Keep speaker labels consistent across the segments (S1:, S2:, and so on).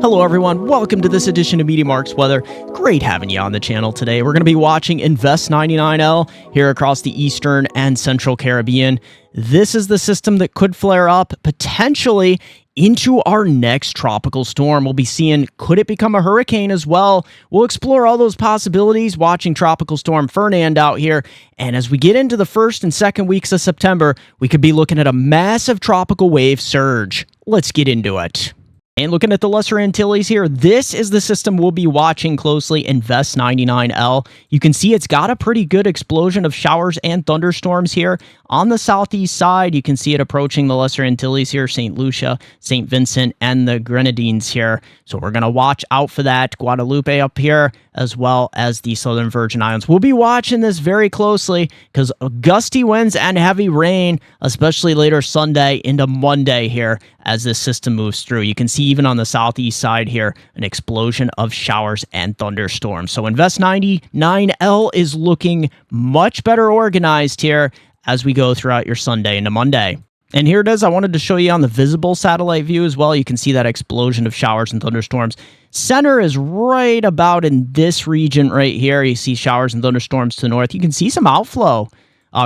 S1: Hello everyone, welcome to this edition of MeteoMark's Weather. Great having you on the channel today. We're going to be watching Invest 99L here across the Eastern and Central Caribbean. This is the system that could flare up potentially into our next tropical storm. We'll be seeing, could it become a hurricane as well? We'll explore all those possibilities watching Tropical Storm Fernand out here. And as we get into the first and second weeks of September, we could be looking at a massive tropical wave surge. Let's get into it. And looking at the Lesser Antilles here, this is the system we'll be watching closely, Invest 99L. You can see it's got a pretty good explosion of showers and thunderstorms here. On the southeast side, you can see it approaching the Lesser Antilles here, St. Lucia, St. Vincent, and the Grenadines here. So we're going to watch out for that. Guadalupe up here, as well as the Southern Virgin Islands. We'll be watching this very closely because gusty winds and heavy rain, especially later Sunday into Monday here as this system moves through. You can see even on the southeast side here, an explosion of showers and thunderstorms. So Invest 99L is looking much better organized here as we go throughout your Sunday into Monday. And here it is. I wanted to show you on the visible satellite view as well. You can see that explosion of showers and thunderstorms. Center is right about in this region right here. You see showers and thunderstorms to the north. You can see some outflow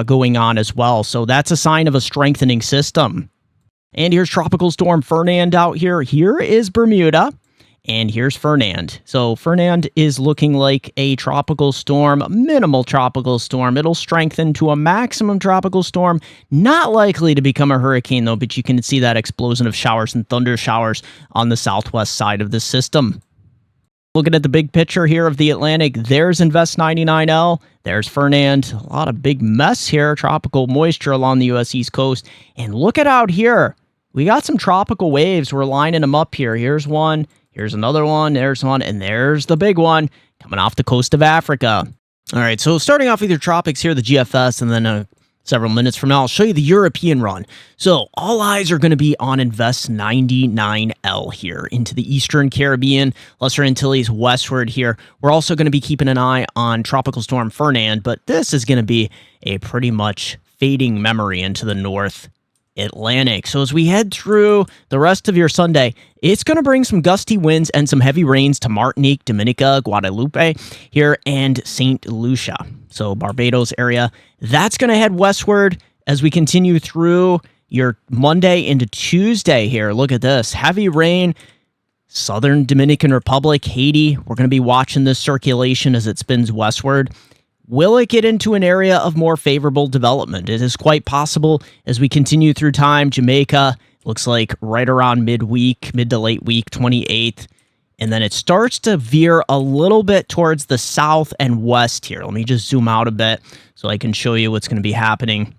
S1: going on as well. So that's a sign of a strengthening system. And here's Tropical Storm Fernand out here. Here is Bermuda. And here's Fernand. So Fernand is looking like a tropical storm, minimal tropical storm. It'll strengthen to a maximum tropical storm. Not likely to become a hurricane, though, but you can see that explosion of showers and thunder showers on the southwest side of the system. Looking at the big picture here of the Atlantic, there's Invest 99L. There's Fernand. A lot of big mess here. Tropical moisture along the U.S. East Coast. And look at out here. We got some tropical waves. We're lining them up here. Here's one. Here's another one, there's one, and there's the big one coming off the coast of Africa. All right, so starting off with your tropics here, the GFS, and then several minutes from now, I'll show you the European run. So all eyes are going to be on Invest 99L here into the Eastern Caribbean, Lesser Antilles westward here. We're also going to be keeping an eye on Tropical Storm Fernand, but this is going to be a pretty much fading memory into the North Atlantic. So as we head through the rest of your Sunday, it's going to bring some gusty winds and some heavy rains to Martinique, Dominica, Guadalupe here, and St. Lucia. So Barbados area. That's going to head westward as we continue through your Monday into Tuesday here. Look at this. Heavy rain. Southern Dominican Republic, Haiti. We're going to be watching this circulation as it spins westward. Will it get into an area of more favorable development? It is quite possible as we continue through time. Jamaica looks like right around midweek, mid to late week, 28th. And then it starts to veer a little bit towards the south and west here. Let me just zoom out a bit so I can show you what's going to be happening.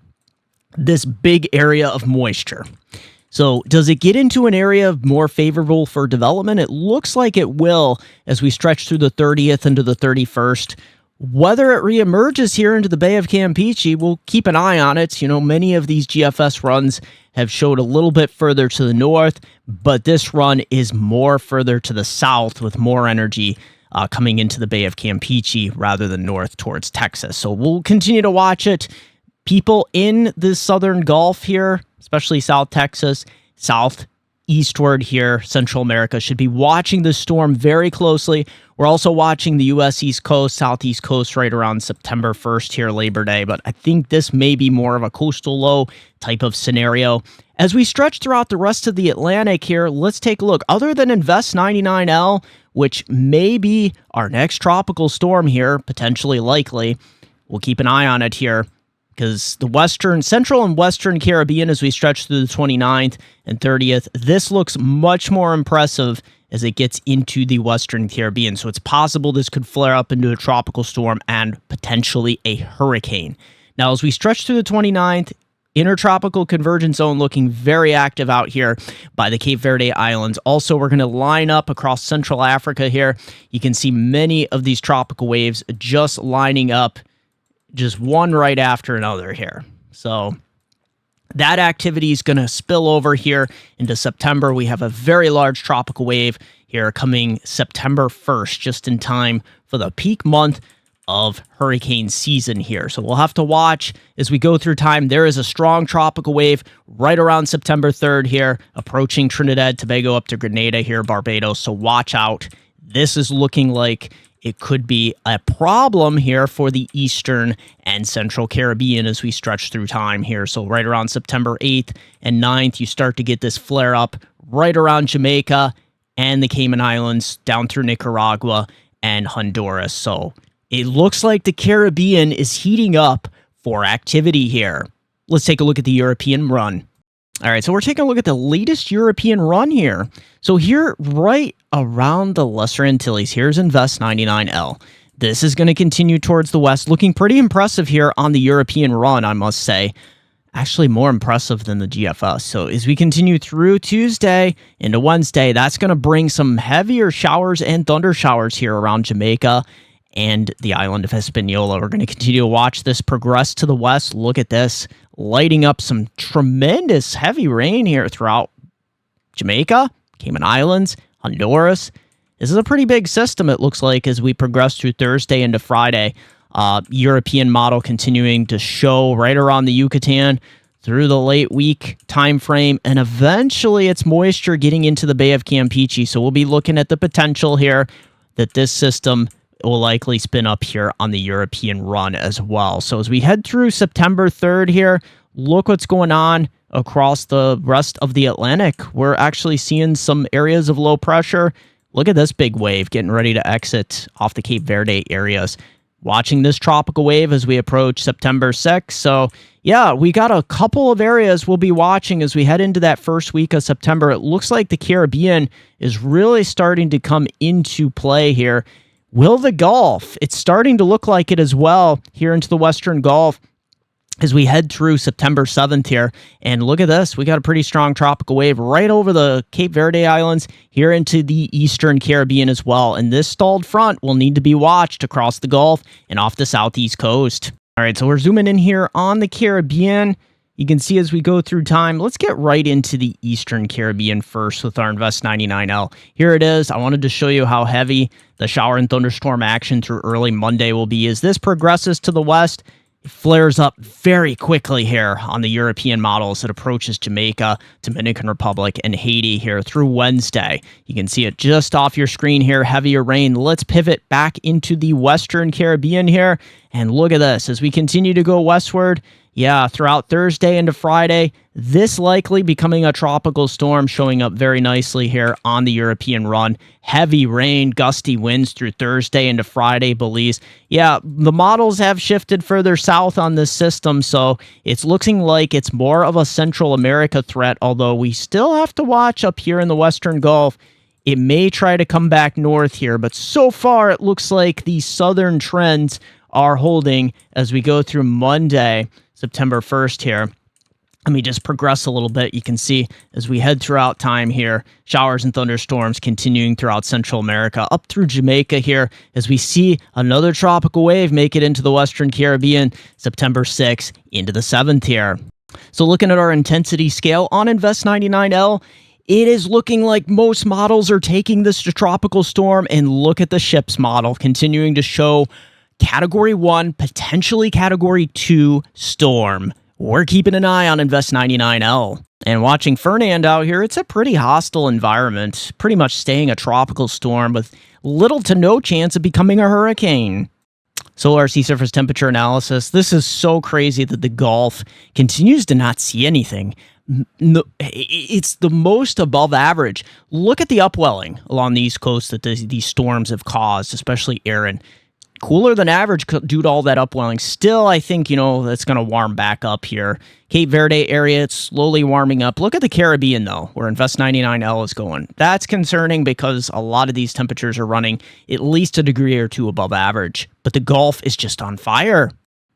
S1: This big area of moisture. So does it get into an area more favorable for development? It looks like it will as we stretch through the 30th into the 31st. Whether it reemerges here into the Bay of Campeche, we'll keep an eye on it. You know, many of these GFS runs have showed a little bit further to the north, but this run is more further to the south with more energy coming into the Bay of Campeche rather than north towards Texas. So we'll continue to watch it. People in the southern Gulf here, especially South Texas, southeastward here, Central America, should be watching the storm very closely. We're also watching the U.S. East Coast, Southeast Coast right around September 1st here, Labor Day, but I think this may be more of a coastal low type of scenario. As we stretch throughout the rest of the Atlantic here, let's take a look. Other than Invest 99L, which may be our next tropical storm here, potentially likely, we'll keep an eye on it here because the Central and Western Caribbean, as we stretch through the 29th and 30th, this looks much more impressive as it gets into the Western Caribbean. So it's possible this could flare up into a tropical storm and potentially a hurricane. Now, as we stretch through the 29th, intertropical convergence zone looking very active out here by the Cape Verde Islands. Also, we're going to line up across Central Africa here. You can see many of these tropical waves just lining up, just one right after another here. So that activity is going to spill over here into September. We have a very large tropical wave here coming September 1st, just in time for the peak month of hurricane season here. So we'll have to watch as we go through time. There is a strong tropical wave right around September 3rd here, approaching Trinidad, Tobago up to Grenada here, Barbados. So watch out. This is looking like it could be a problem here for the Eastern and Central Caribbean as we stretch through time here. So right around September 8th and 9th, you start to get this flare up right around Jamaica and the Cayman Islands down through Nicaragua and Honduras. So it looks like the Caribbean is heating up for activity here. Let's take a look at the European run. All right, so we're taking a look at the latest European run here. So here, right around the Lesser Antilles, here's Invest 99L. This is going to continue towards the west, looking pretty impressive here on the European run, I must say. Actually more impressive than the GFS. So as we continue through Tuesday into Wednesday, that's going to bring some heavier showers and thunder showers here around Jamaica and the island of Hispaniola. We're going to continue to watch this progress to the west. Look at this, lighting up some tremendous heavy rain here throughout Jamaica, Cayman Islands, Honduras. This is a pretty big system, it looks like, as we progress through Thursday into Friday. European model continuing to show right around the Yucatan through the late week time frame, and eventually it's moisture getting into the Bay of Campeche. So we'll be looking at the potential here that this system will likely spin up here on the European run as well. So as we head through September 3rd here, look what's going on across the rest of the Atlantic. We're actually seeing some areas of low pressure. Look at this big wave getting ready to exit off the Cape Verde areas. Watching this tropical wave as we approach September 6th. So yeah, we got a couple of areas we'll be watching as we head into that first week of September. It looks like the Caribbean is really starting to come into play here. Will the Gulf? It's starting to look like it as well here into the Western Gulf as we head through September 7th here. And look at this. We got a pretty strong tropical wave right over the Cape Verde Islands here into the Eastern Caribbean as well. And this stalled front will need to be watched across the Gulf and off the southeast coast. All right, so we're zooming in here on the Caribbean. You can see as we go through time, let's get right into the Eastern Caribbean first with our Invest 99L. Here it is. I wanted to show you how heavy the shower and thunderstorm action through early Monday will be. As this progresses to the west, it flares up very quickly here on the European models. It approaches Jamaica, Dominican Republic, and Haiti here through Wednesday. You can see it just off your screen here, heavier rain. Let's pivot back into the Western Caribbean here. And look at this. As we continue to go westward, yeah, throughout Thursday into Friday, this likely becoming a tropical storm showing up very nicely here on the European run. Heavy rain, gusty winds through Thursday into Friday, Belize. Yeah, the models have shifted further south on this system, so it's looking like it's more of a Central America threat, although we still have to watch up here in the Western Gulf. It may try to come back north here, but so far it looks like these southern trends are holding as we go through Monday, September 1st here. Let me just progress a little bit. You can see as we head throughout time here, showers and thunderstorms continuing throughout Central America, up through Jamaica here, as we see another tropical wave make it into the Western Caribbean, September 6th into the 7th here. So looking at our intensity scale on Invest 99L, it is looking like most models are taking this to tropical storm, and look at the ships model continuing to show Category 1, potentially Category 2 storm. We're keeping an eye on Invest 99L. And watching Fernand out here, it's a pretty hostile environment, pretty much staying a tropical storm with little to no chance of becoming a hurricane. Solar sea surface temperature analysis. This is so crazy that the Gulf continues to not see anything. No, it's the most above average. Look at the upwelling along the East Coast that these storms have caused, especially Aaron. Cooler than average due to all that upwelling. Still, I think, that's going to warm back up here. Cape Verde area, it's slowly warming up. Look at the Caribbean, though, where Invest 99L is going. That's concerning because a lot of these temperatures are running at least a degree or two above average. But the Gulf is just on fire.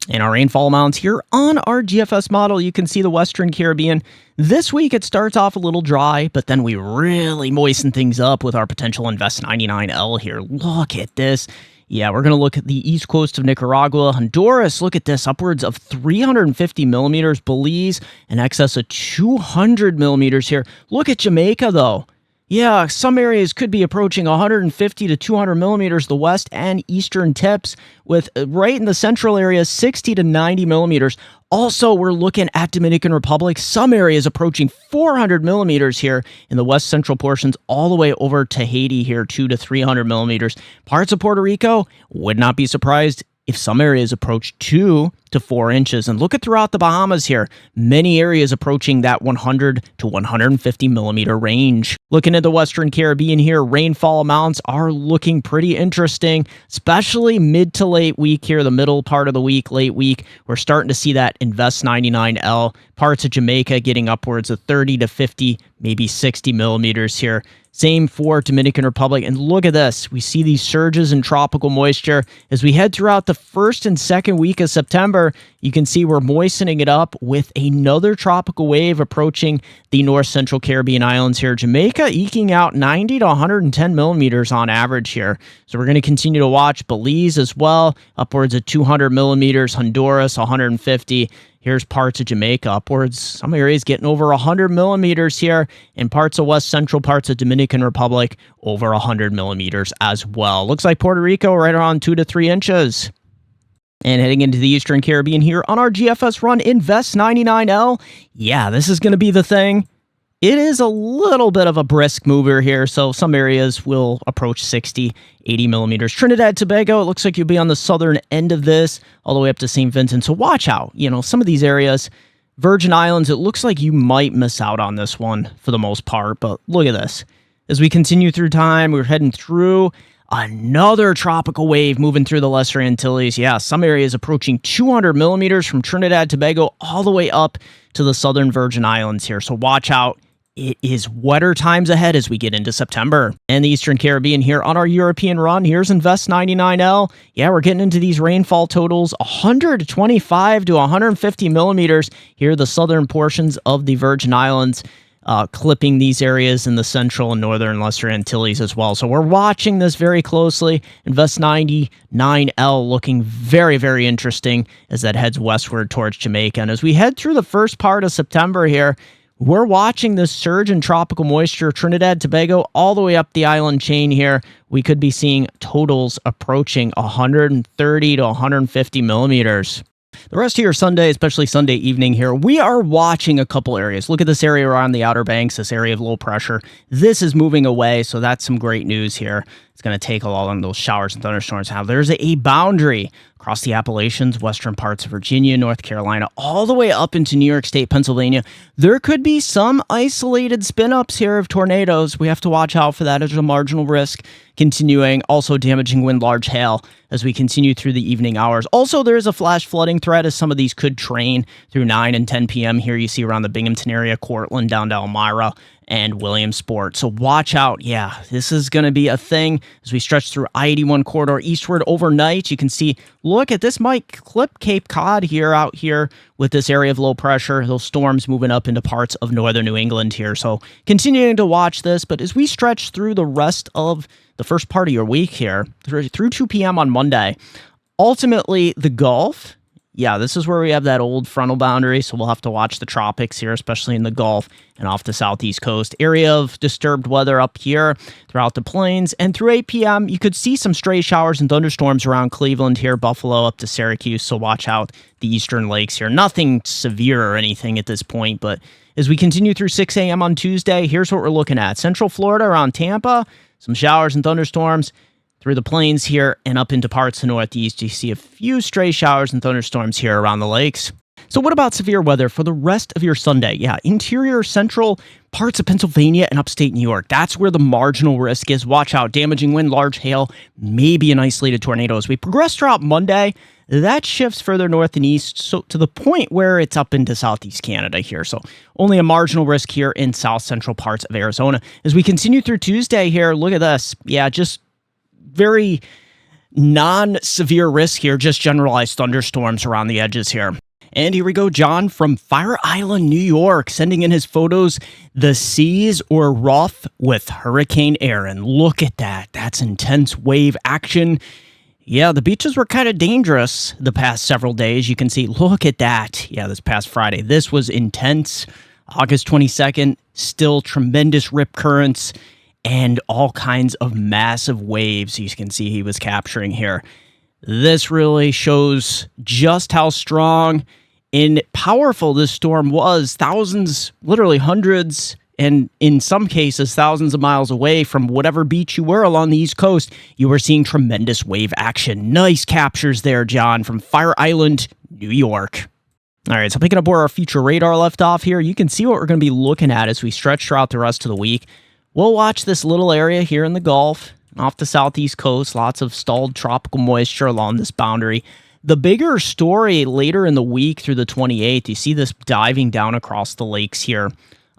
S1: And our rainfall amounts here on our GFS model, you can see the Western Caribbean. This week, it starts off a little dry, but then we really moisten things up with our potential Invest 99L here. Look at this. Yeah, we're going to look at the east coast of Nicaragua, Honduras. Look at this, upwards of 350 millimeters. Belize, in excess of 200 millimeters here. Look at Jamaica, though. Yeah, some areas could be approaching 150 to 200 millimeters, the west and eastern tips, with right in the central area, 60 to 90 millimeters. Also, we're looking at Dominican Republic, some areas approaching 400 millimeters here in the west central portions, all the way over to Haiti here, 2 to 300 millimeters. Parts of Puerto Rico, would not be surprised if some areas approach 2 to 4 inches. And look at throughout the Bahamas here, many areas approaching that 100 to 150 millimeter range. Looking at the Western Caribbean here, rainfall amounts are looking pretty interesting, especially mid to late week here, the middle part of the week, late week. We're starting to see that Invest 99L. Parts of Jamaica getting upwards of 30 to 50, maybe 60 millimeters here. Same for Dominican Republic. And look at this. We see these surges in tropical moisture. As we head throughout the first and second week of September, you can see we're moistening it up with another tropical wave approaching the north central Caribbean islands here. Jamaica eking out 90 to 110 millimeters on average here. So we're going to continue to watch Belize as well, upwards of 200 millimeters, Honduras 150. Here's parts of Jamaica, upwards, some areas getting over 100 millimeters here, and parts of west central parts of Dominican Republic over 100 millimeters as well. Looks like Puerto Rico right around 2 to 3 inches. And heading into the Eastern Caribbean here on our GFS run, Invest 99L. Yeah, this is going to be the thing. It is a little bit of a brisk mover here, so some areas will approach 60, 80 millimeters. Trinidad, Tobago, it looks like you'll be on the southern end of this, all the way up to St. Vincent. So watch out. Some of these areas, Virgin Islands, it looks like you might miss out on this one for the most part, but look at this. As we continue through time, we're heading through another tropical wave moving through the Lesser Antilles. Yeah, some areas approaching 200 millimeters from Trinidad, Tobago, all the way up to the southern Virgin Islands here. So watch out. It is wetter times ahead as we get into September. And the Eastern Caribbean here on our European run. Here's Invest 99L. Yeah, we're getting into these rainfall totals, 125 to 150 millimeters here, the southern portions of the Virgin Islands, clipping these areas in the central and northern Lesser Antilles as well. So we're watching this very closely. Invest 99L looking very, very interesting as that heads westward towards Jamaica. And as we head through the first part of September here, we're watching this surge in tropical moisture, Trinidad, Tobago, all the way up the island chain here. We could be seeing totals approaching 130 to 150 millimeters. The rest of your Sunday, especially Sunday evening here, we are watching a couple areas. Look at this area around the Outer Banks, this area of low pressure. This is moving away, so that's some great news here. It's going to take a lot on those showers and thunderstorms. Now, there's a boundary across the Appalachians, western parts of Virginia, North Carolina, all the way up into New York State, Pennsylvania. There could be some isolated spin-ups here of tornadoes. We have to watch out for that as a marginal risk. Continuing, also damaging wind, large hail as we continue through the evening hours. Also, there is a flash flooding threat as some of these could train through 9 and 10 p.m. Here you see around the Binghamton area, Cortland, down to Elmira, and Williamsport. So watch out. Yeah, this is going to be a thing as we stretch through I-81 corridor eastward overnight. You can see, look at this, might clip Cape Cod here, out here with this area of low pressure, those storms moving up into parts of northern New England here. So continuing to watch this, but as we stretch through the rest of the first part of your week here, through 2 p.m. on Monday, ultimately the Gulf, yeah, this is where we have that old frontal boundary, so we'll have to watch the tropics here, especially in the Gulf and off the southeast coast. Area of disturbed weather up here throughout the plains. And through 8 p.m., you could see some stray showers and thunderstorms around Cleveland here, Buffalo up to Syracuse, so watch out the eastern lakes here. Nothing severe or anything at this point, but as we continue through 6 a.m. on Tuesday, here's what we're looking at. Central Florida around Tampa, some showers and thunderstorms. Through the plains here and up into parts of the northeast, you see a few stray showers and thunderstorms here around the lakes. So what about severe weather for the rest of your Sunday? Yeah, interior, central parts of Pennsylvania and upstate New York. That's where the marginal risk is. Watch out. Damaging wind, large hail, maybe an isolated tornado. As we progress throughout Monday, that shifts further north and east, so to the point where it's up into southeast Canada here. So only a marginal risk here in south central parts of Arizona. As we continue through Tuesday here, look at this. Yeah, just very non-severe risk here, just generalized thunderstorms around the edges here. And here we go, John from Fire Island, New York, sending in his photos. The seas were rough with Hurricane Aaron. Look at that. That's intense wave action. Yeah, the beaches were kind of dangerous the past several days. You can see, look at that. Yeah, this past Friday. This was intense. August 22nd, still tremendous rip currents. and all kinds of massive waves you can see he was capturing here. This really shows just how strong and powerful this storm was. Thousands, literally hundreds, and in some cases thousands of miles away from whatever beach you were along the East Coast, you were seeing tremendous wave action. Nice captures there, John, from Fire Island, New York. All right, so picking up where our future radar left off here, you can see what we're going to be looking at as we stretch throughout the rest of the week. We'll watch this little area here in the Gulf, off the southeast coast, lots of stalled tropical moisture along this boundary. The bigger story later in the week through the 28th, you see this diving down across the lakes here,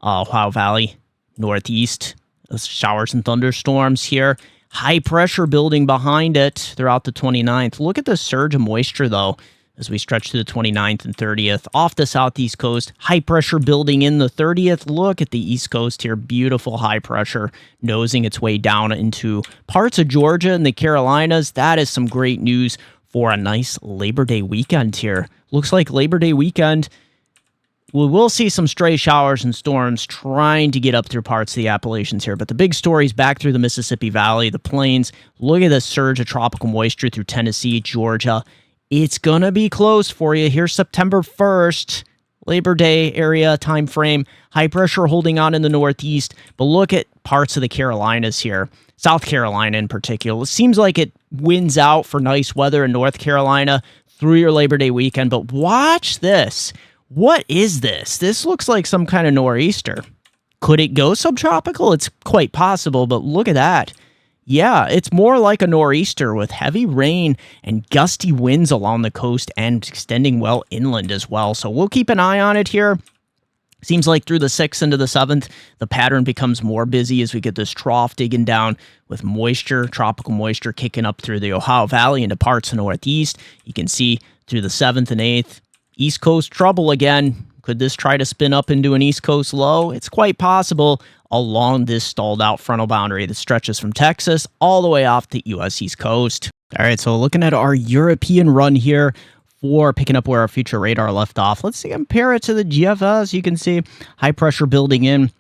S1: Ohio Valley, northeast, showers and thunderstorms here. High pressure building behind it throughout the 29th. Look at the surge of moisture, though, as we stretch to the 29th and 30th. Off the southeast coast, high pressure building in the 30th. Look at the east coast here. Beautiful high pressure nosing its way down into parts of Georgia and the Carolinas. That is some great news for a nice Labor Day weekend here. Looks like Labor Day weekend, we will see some stray showers and storms trying to get up through parts of the Appalachians here. But the big story is back through the Mississippi Valley, the plains. Look at this surge of tropical moisture through Tennessee, Georgia. It's going to be close for you. Here's September 1st, Labor Day area time frame. High pressure holding on in the northeast. But look at parts of the Carolinas here. South Carolina in particular. It seems like it wins out for nice weather in North Carolina through your Labor Day weekend. But watch this. What is this? This looks like some kind of nor'easter. Could it go subtropical? It's quite possible, but look at that. Yeah, it's more like a nor'easter with heavy rain and gusty winds along the coast and extending well inland as well. So we'll keep an eye on it here. Seems like through the 6th into the 7th, the pattern becomes more busy as we get this trough digging down with moisture, tropical moisture kicking up through the Ohio Valley into parts of northeast. You can see through the 7th and 8th, East Coast trouble again. Could this try to spin up into an East Coast low? It's quite possible along this stalled out frontal boundary that stretches from Texas all the way off the U.S. East Coast. All right, so looking at our European run here for picking up where our future radar left off. Let's compare it to the GFS. You can see high pressure building in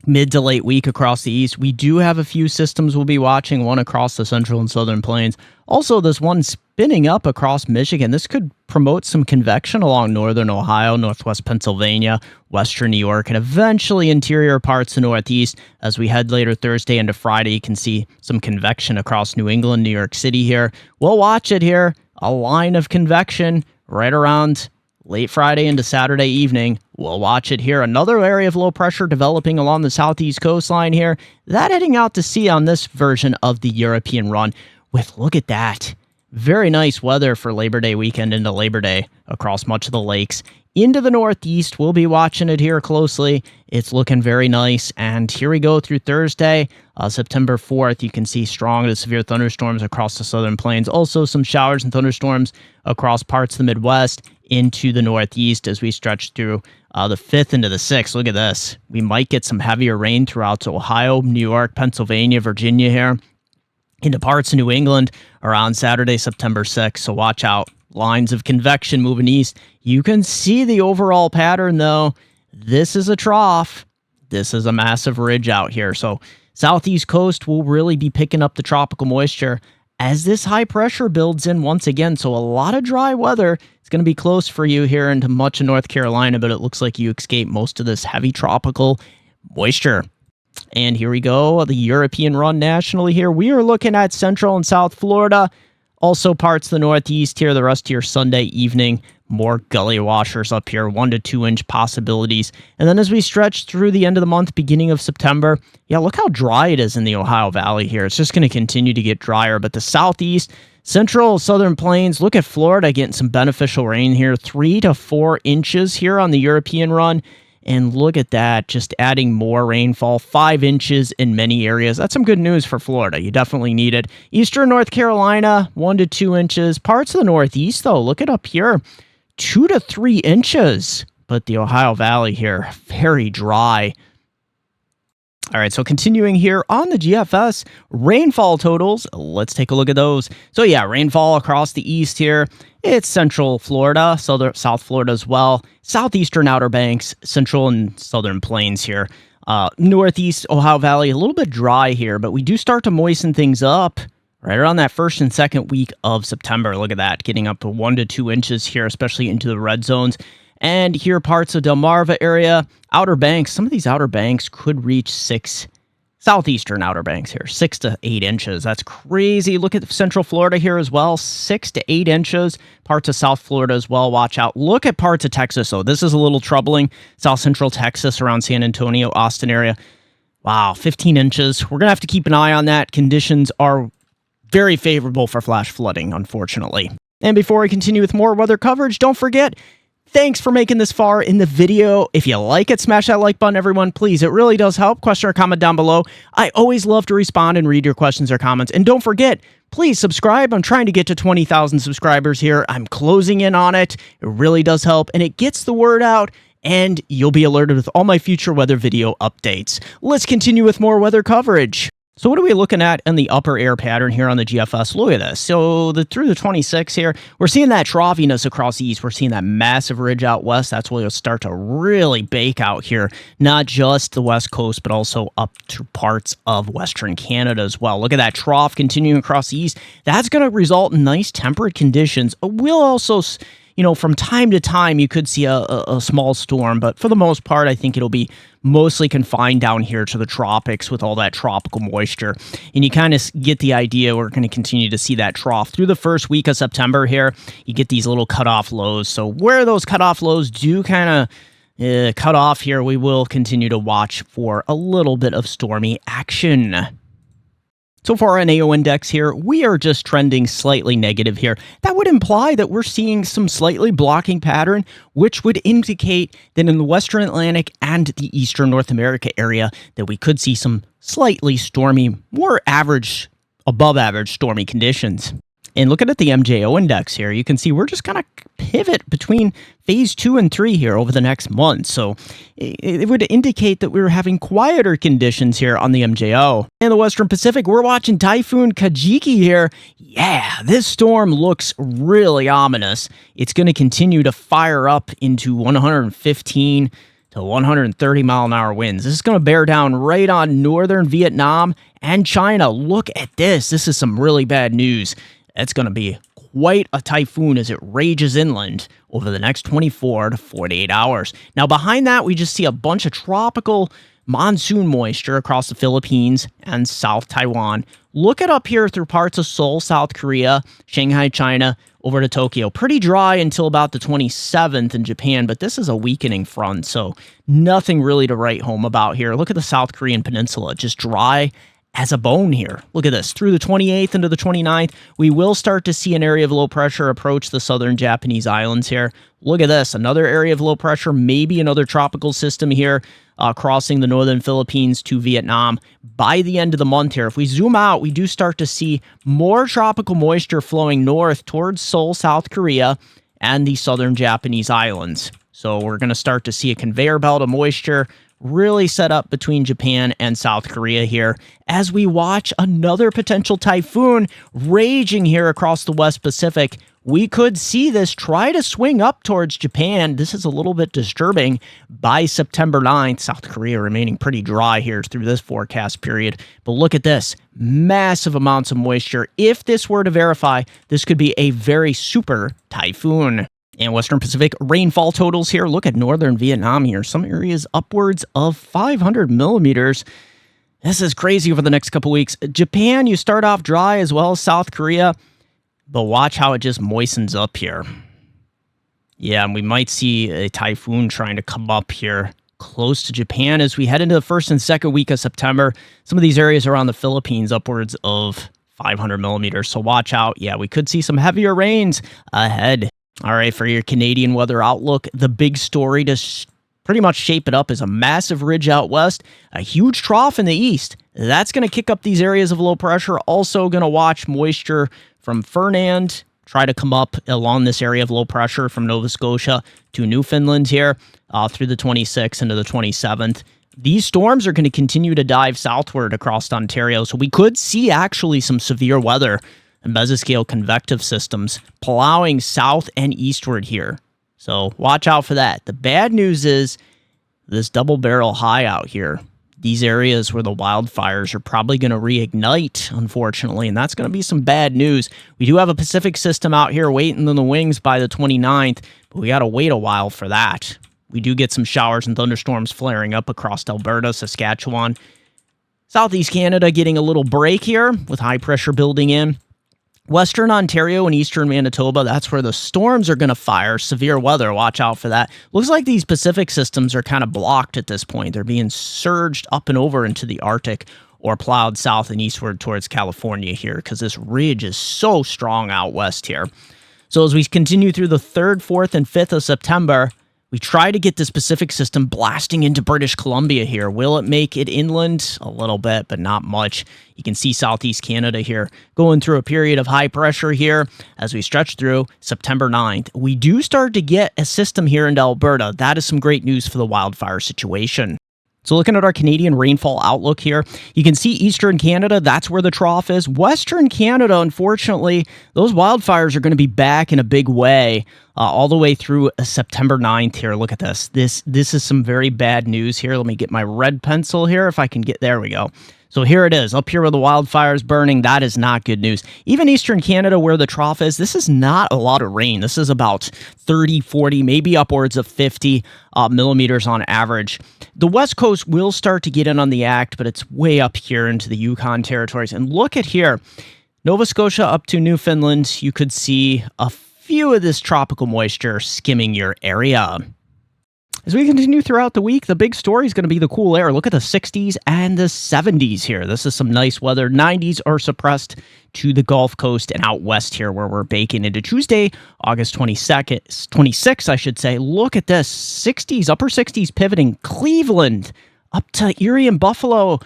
S1: mid to late week across the east. We do have a few systems we'll be watching, one across the central and southern plains. Also, this one spinning up across Michigan. This could promote some convection along northern Ohio, northwest Pennsylvania, western New York, and eventually interior parts of northeast. As we head later Thursday into Friday, you can see some convection across New England, New York City here. We'll watch it here. A line of convection right around late Friday into Saturday evening. We'll watch it here. Another area of low pressure developing along the southeast coastline here. That heading out to sea on this version of the European run with, look at that, very nice weather for Labor Day weekend into Labor Day across much of the lakes. Into the northeast, we'll be watching it here closely. It's looking very nice. And here we go through Thursday, September 4th. You can see strong to severe thunderstorms across the southern plains. Also some showers and thunderstorms across parts of the Midwest into the northeast as we stretch through the 5th into the 6th. Look at this. We might get some heavier rain throughout Ohio, New York, Pennsylvania, Virginia here, into parts of New England around Saturday, September 6th. So watch out. Lines of convection moving east. You can see the overall pattern, though. This is a trough. This is a massive ridge out here. So southeast coast will really be picking up the tropical moisture as this high pressure builds in once again. So a lot of dry weather. It's going to be close for you here into much of North Carolina, but it looks like you escape most of this heavy tropical moisture. And here we go, the European run nationally here. We are looking at Central and South Florida, also parts of the Northeast here the rest of your Sunday evening. More gully washers up here, 1 to 2 inch possibilities. And then as we stretch through the end of the month, beginning of September, yeah, look how dry it is in the Ohio Valley here. It's just going to continue to get drier. But the Southeast, Central, Southern Plains, look at Florida getting some beneficial rain here, 3 to 4 inches here on the European run. And look at that, just adding more rainfall, 5 inches in many areas. That's some good news for Florida. You definitely need it. Eastern North Carolina, 1 to 2 inches. Parts of the Northeast, though, look it up here, 2 to 3 inches. But the Ohio Valley here, very dry. All right, so continuing here on the GFS, rainfall totals, let's take a look at those. So yeah, rainfall across the east here. It's central Florida, South Florida as well, southeastern Outer Banks, central and southern plains here. Northeast Ohio Valley, a little bit dry here, but we do start to moisten things up right around that first and second week of September. Look at that, getting up to 1 to 2 inches here, especially into the red zones. And here, parts of Delmarva area, Outer Banks, some of these Outer Banks could reach 6, southeastern Outer Banks here, 6 to 8 inches. That's crazy. Look at Central Florida here as well, 6 to 8 inches. Parts of South Florida as well, watch out. Look at parts of Texas, though. This is a little troubling. South Central Texas around San Antonio, Austin area. Wow, 15 inches. We're going to have to keep an eye on that. Conditions are very favorable for flash flooding, unfortunately. And before we continue with more weather coverage, don't forget, thanks for making this far in the video. If you like it, smash that like button, everyone. Please, it really does help. Question or comment down below. I always love to respond and read your questions or comments. And don't forget, please subscribe. I'm trying to get to 20,000 subscribers here. I'm closing in on it. It really does help, and it gets the word out, and you'll be alerted with all my future weather video updates. Let's continue with more weather coverage. So what are we looking at in the upper air pattern here on the GFS? Look at this. So through the 26 here, we're seeing that troughiness across the east. We're seeing that massive ridge out west. That's where it'll start to really bake out here. Not just the west coast, but also up to parts of western Canada as well. Look at that trough continuing across the east. That's going to result in nice temperate conditions. We'll also, from time to time, you could see a small storm, but for the most part, I think it'll be mostly confined down here to the tropics with all that tropical moisture. And you kind of get the idea we're going to continue to see that trough through the first week of September here. You get these little cutoff lows. So where those cutoff lows do kind of cut off here, we will continue to watch for a little bit of stormy action. So for our NAO index here, we are just trending slightly negative here. That would imply that we're seeing some slightly blocking pattern, which would indicate that in the Western Atlantic and the Eastern North America area, that we could see some slightly stormy, more average, above average stormy conditions. And looking at the MJO index here, you can see we're just going to pivot between phase 2 and 3 here over the next month. So it would indicate that we're having quieter conditions here on the MJO. In the Western Pacific, we're watching Typhoon Kajiki here. Yeah, this storm looks really ominous. It's going to continue to fire up into 115 to 130 mile an hour winds. This is going to bear down right on northern Vietnam and China. Look at this. This is some really bad news. It's going to be quite a typhoon as it rages inland over the next 24 to 48 hours. Now, behind that, we just see a bunch of tropical monsoon moisture across the Philippines and South Taiwan. Look it up here through parts of Seoul, South Korea, Shanghai, China, over to Tokyo. Pretty dry until about the 27th in Japan, but this is a weakening front, so nothing really to write home about here. Look at the South Korean peninsula, just dry as a bone here. Look at this. Through the 28th into the 29th, we will start to see an area of low pressure approach the southern Japanese islands here. Look at this. Another area of low pressure, maybe another tropical system here crossing the northern Philippines to Vietnam by the end of the month here. If we zoom out, we do start to see more tropical moisture flowing north towards Seoul, South Korea, and the southern Japanese islands. So we're going to start to see a conveyor belt of moisture really set up between Japan and South Korea here as we watch another potential typhoon raging here across the West Pacific. We could see this try to swing up towards Japan. This is a little bit disturbing by September 9th. South Korea remaining pretty dry here through this forecast period. But look at this. Massive amounts of moisture. If this were to verify, this could be a very super typhoon. And Western Pacific rainfall totals here. Look at northern Vietnam here. Some areas upwards of 500 millimeters. This is crazy over the next couple weeks. Japan, you start off dry as well as South Korea. But watch how it just moistens up here. Yeah, and we might see a typhoon trying to come up here close to Japan as we head into the first and second week of September. Some of these areas around the Philippines upwards of 500 millimeters. So watch out. Yeah, we could see some heavier rains ahead. All right, for your Canadian weather outlook, the big story to pretty much shape it up is a massive ridge out west, a huge trough in the east. That's going to kick up these areas of low pressure. Also going to watch moisture from Fernand try to come up along this area of low pressure from Nova Scotia to Newfoundland here through the 26th into the 27th. These storms are going to continue to dive southward across Ontario, so we could see actually some severe weather and mesoscale convective systems plowing south and eastward here. So watch out for that. The bad news is this double barrel high out here these areas where the wildfires are probably going to reignite, unfortunately, and that's going to be some bad news. We do have a Pacific system out here waiting in the wings by the 29th, but we got to wait a while for that. We do get some showers and thunderstorms flaring up across Alberta, Saskatchewan. Southeast Canada getting a little break here with high pressure building in. Western Ontario and eastern Manitoba, that's where the storms are going to fire. Severe weather, watch out for that. Looks like these Pacific systems are kind of blocked at this point. They're being surged up and over into the Arctic or plowed south and eastward towards California here because this ridge is so strong out west here. So as we continue through the 3rd, 4th, and 5th of September, we try to get this Pacific system blasting into British Columbia here. Will it make it inland? A little bit, but not much. You can see Southeast Canada here going through a period of high pressure here as we stretch through September 9th. We do start to get a system here into Alberta. That is some great news for the wildfire situation. So looking at our Canadian rainfall outlook here, you can see eastern Canada, that's where the trough is. Western Canada, unfortunately, those wildfires are going to be back in a big way all the way through September 9th here. Look at this. This is some very bad news here. Let me get my red pencil here if I can get, there we go. So here it is, up here where the wildfire is burning. That is not good news. Even eastern Canada, where the trough is, this is not a lot of rain. This is about 30, 40, maybe upwards of 50 millimeters on average. The West Coast will start to get in on the act, but it's way up here into the Yukon territories. And look at here, Nova Scotia up to Newfoundland, you could see a few of this tropical moisture skimming your area. As we continue throughout the week, the big story is going to be the cool air. Look at the 60s and the 70s here. This is some nice weather. 90s are suppressed to the Gulf Coast and out west here where we're baking into Tuesday, August 26th, I should say. Look at this. 60s, upper 60s pivoting. Cleveland up to Erie and Buffalo.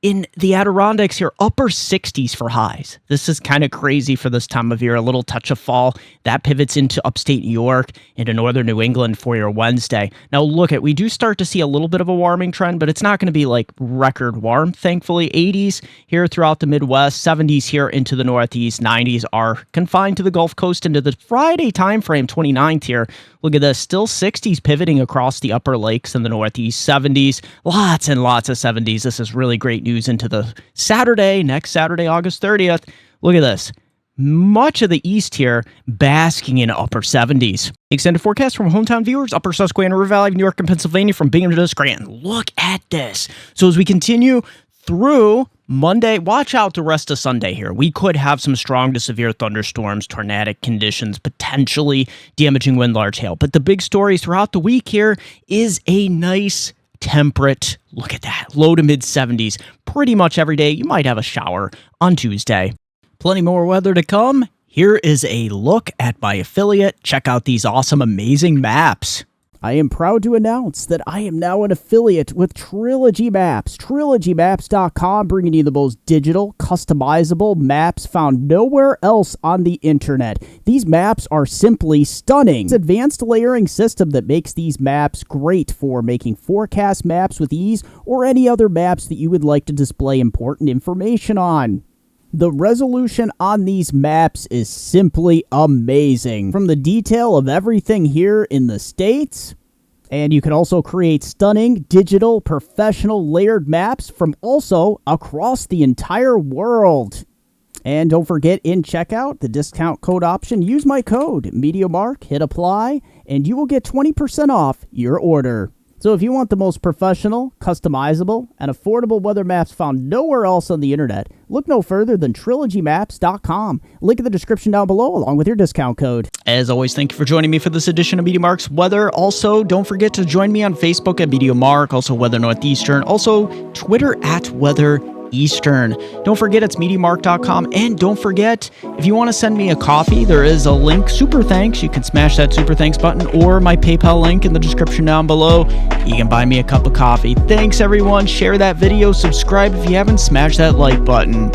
S1: In the Adirondacks here, upper 60s for highs. This is kind of crazy for this time of year. A little touch of fall. That pivots into upstate New York, into northern New England for your Wednesday. Now look at, we do start to see a little bit of a warming trend, but it's not going to be like record warm, thankfully. 80s here throughout the Midwest, 70s here into the Northeast, 90s are confined to the Gulf Coast into the Friday timeframe, 29th here. Look at this, still 60s pivoting across the upper lakes in the Northeast, 70s, lots and lots of 70s. This is really great news into the Saturday, next Saturday, August 30th. Look at this. Much of the east here basking in upper 70s. Extended forecast from hometown viewers, upper Susquehanna River Valley, New York and Pennsylvania from Binghamton to Scranton. Look at this. So as we continue through Monday, watch out the rest of Sunday here. We could have some strong to severe thunderstorms, tornadic conditions, potentially damaging wind, large hail. But the big story throughout the week here is a nice temperate, look at that, low to mid 70s pretty much every day. You might have a shower on Tuesday. Plenty more weather to come. Here is a look at my affiliate. Check out these awesome, amazing maps. I am proud to announce that I am now an affiliate with Trilogy Maps. TrilogyMaps.com, bringing you the most digital, customizable maps found nowhere else on the internet. These maps are simply stunning. It's an advanced layering system that makes these maps great for making forecast maps with ease or any other maps that you would like to display important information on. The resolution on these maps is simply amazing. From the detail of everything here in the States, and you can also create stunning, digital, professional layered maps from also across the entire world. And don't forget, in checkout, the discount code option, use my code, MeteoMark, hit apply, and you will get 20% off your order. So if you want the most professional, customizable, and affordable weather maps found nowhere else on the internet, look no further than TrilogyMaps.com. Link in the description down below along with your discount code. As always, thank you for joining me for this edition of MeteoMark's Weather. Also, don't forget to join me on Facebook at MeteoMark, also Weather Northeastern, also Twitter at Weather Eastern. Don't forget it's MeteoMark.com, and don't forget, if you want to send me a coffee, there is a link, super thanks. You can smash that super thanks button or my PayPal link in the description down below. You can buy me a cup of coffee. Thanks everyone. Share that video, subscribe if you haven't, smash that like button.